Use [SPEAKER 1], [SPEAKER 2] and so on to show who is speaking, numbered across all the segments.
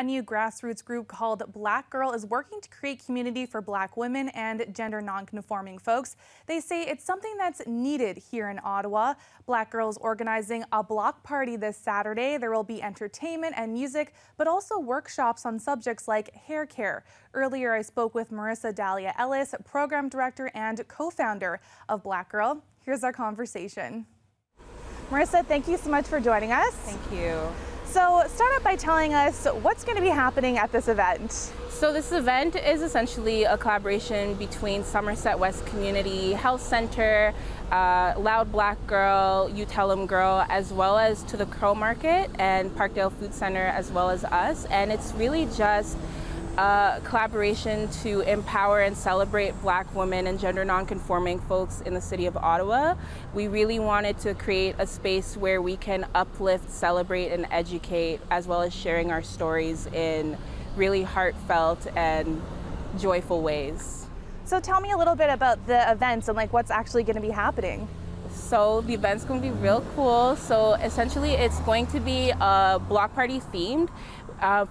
[SPEAKER 1] A new grassroots group called BLKGURL is working to create community for Black women and gender non-conforming folks. They say it's something that's needed here in Ottawa. BLKGURL is organizing a block party this Saturday. There will be entertainment and music, but also workshops on subjects like hair care. Earlier, I spoke with Marissa Dahlia Ellis, program director and co-founder of BLKGURL. Here's our conversation. Marissa, thank you so much for joining us.
[SPEAKER 2] Thank you.
[SPEAKER 1] So start out by telling us what's going to be happening at this event.
[SPEAKER 2] So this event is essentially a collaboration between Somerset West Community Health Center, Loud Black Girl, You Tell 'Em Girl, as well as To the Crow Market and Parkdale Food Center, as well as us. And it's really just a collaboration to empower and celebrate Black women and gender non-conforming folks in the city of Ottawa. We really wanted to create a space where we can uplift, celebrate, and educate, as well as sharing our stories in really heartfelt and joyful ways.
[SPEAKER 1] So tell me a little bit about the events and what's actually going to be happening.
[SPEAKER 2] So the event's going to be real cool. So essentially it's going to be a block party themed.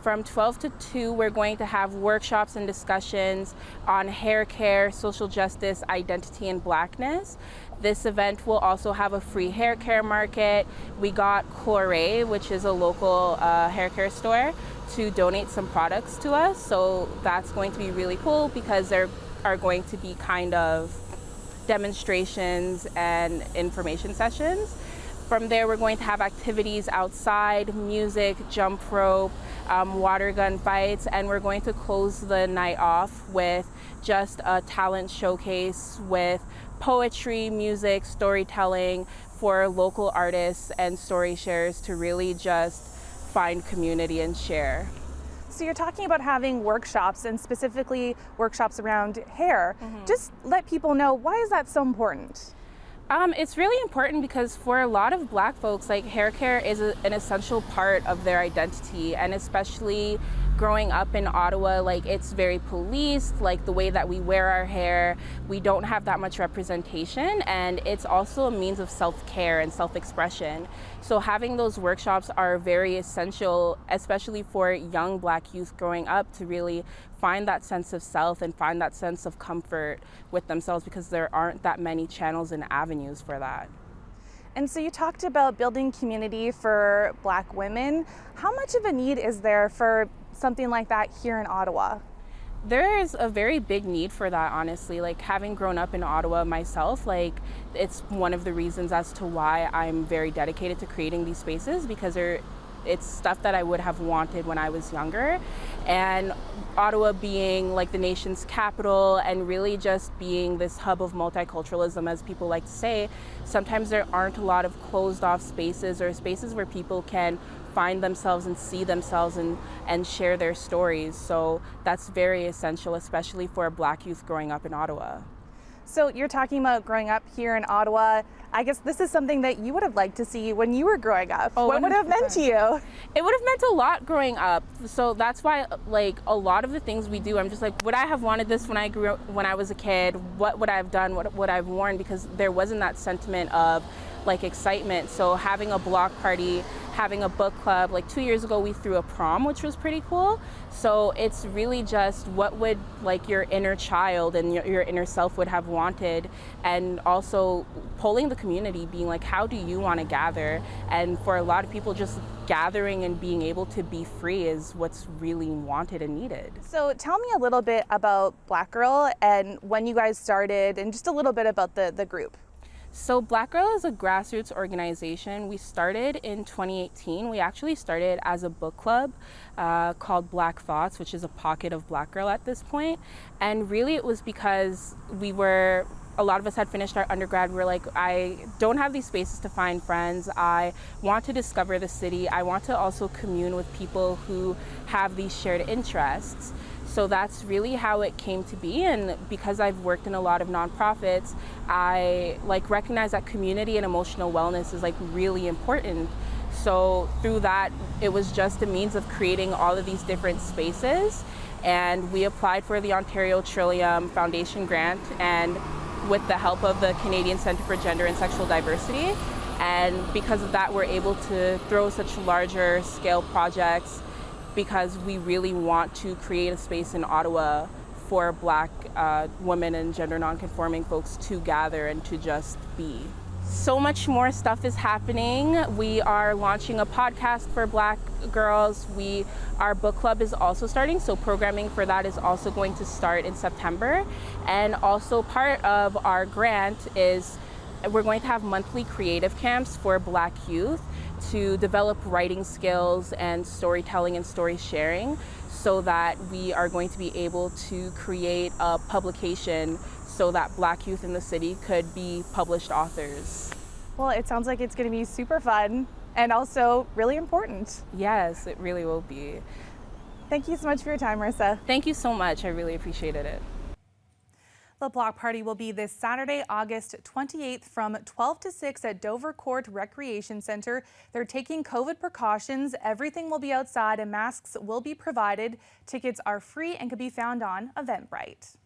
[SPEAKER 2] From 12 to 2, we're going to have workshops and discussions on hair care, social justice, identity, and Blackness. This event will also have a free hair care market. We got Corey, which is a local hair care store, to donate some products to us. So that's going to be really cool because there are going to be kind of demonstrations and information sessions. From there, we're going to have activities outside, music, jump rope, water gun fights, and we're going to close the night off with just a talent showcase with poetry, music, storytelling for local artists and story sharers to really just find community and share.
[SPEAKER 1] So you're talking about having workshops, and specifically workshops around hair. Just let people know, why is that so important?
[SPEAKER 2] It's really important because for a lot of Black folks, hair care is an essential part of their identity, and especially growing up in Ottawa, it's very policed, the way that we wear our hair, we don't have that much representation, and it's also a means of self-care and self-expression. So having those workshops are very essential, especially for young Black youth growing up, to really find that sense of self and find that sense of comfort with themselves, because there aren't that many channels and avenues for that.
[SPEAKER 1] And so you talked about building community for Black women. How much of a need is there for something like that here in Ottawa?
[SPEAKER 2] There is a very big need for that, honestly. Having grown up in Ottawa myself, it's one of the reasons as to why I'm very dedicated to creating these spaces, because it's stuff that I would have wanted when I was younger. And Ottawa being the nation's capital and really just being this hub of multiculturalism, as people like to say, sometimes there aren't a lot of closed off spaces or spaces where people can find themselves and see themselves and share their stories. So that's very essential, especially for a Black youth growing up in Ottawa.
[SPEAKER 1] So you're talking about growing up here in Ottawa. I guess this is something that you would have liked to see when you were growing up.
[SPEAKER 2] Oh,
[SPEAKER 1] what would it have meant to you?
[SPEAKER 2] It would have meant a lot growing up. So that's why, a lot of the things we do, I'm just would I have wanted this when I was a kid? What would I have done? What would I have worn? Because there wasn't that sentiment of excitement. So having a block party, having a book club, 2 years ago we threw a prom, which was pretty cool. So it's really just what would your inner child and your inner self would have wanted, and also polling the community, being how do you want to gather? And for a lot of people, just gathering and being able to be free is what's really wanted and needed.
[SPEAKER 1] So tell me a little bit about BLKGURL and when you guys started, and just a little bit about the group.
[SPEAKER 2] So BLKGURL is a grassroots organization. We started in 2018. We actually started as a book club called Black Thoughts, which is a pocket of BLKGURL at this point. And really it was because a lot of us had finished our undergrad. We're I don't have these spaces to find friends. I want to discover the city. I want to also commune with people who have these shared interests. So that's really how it came to be, and because I've worked in a lot of nonprofits, I recognize that community and emotional wellness is really important. So through that, it was just a means of creating all of these different spaces, and we applied for the Ontario Trillium Foundation grant, and with the help of the Canadian Centre for Gender and Sexual Diversity, and because of that, we're able to throw such larger scale projects because we really want to create a space in Ottawa for Black women and gender nonconforming folks to gather and to just be. So much more stuff is happening. We are launching a podcast for Black girls. Our book club is also starting, so programming for that is also going to start in September. And also part of our grant is we're going to have monthly creative camps for Black youth to develop writing skills and storytelling and story sharing, so that we are going to be able to create a publication so that Black youth in the city could be published authors.
[SPEAKER 1] Well, it sounds like it's going to be super fun and also really important.
[SPEAKER 2] Yes, it really will be.
[SPEAKER 1] Thank you so much for your time, Marissa.
[SPEAKER 2] Thank you so much. I really appreciated it.
[SPEAKER 1] The block party will be this Saturday, August 28th from 12 to 6 at Dover Court Recreation Center. They're taking COVID precautions. Everything will be outside and masks will be provided. Tickets are free and can be found on Eventbrite.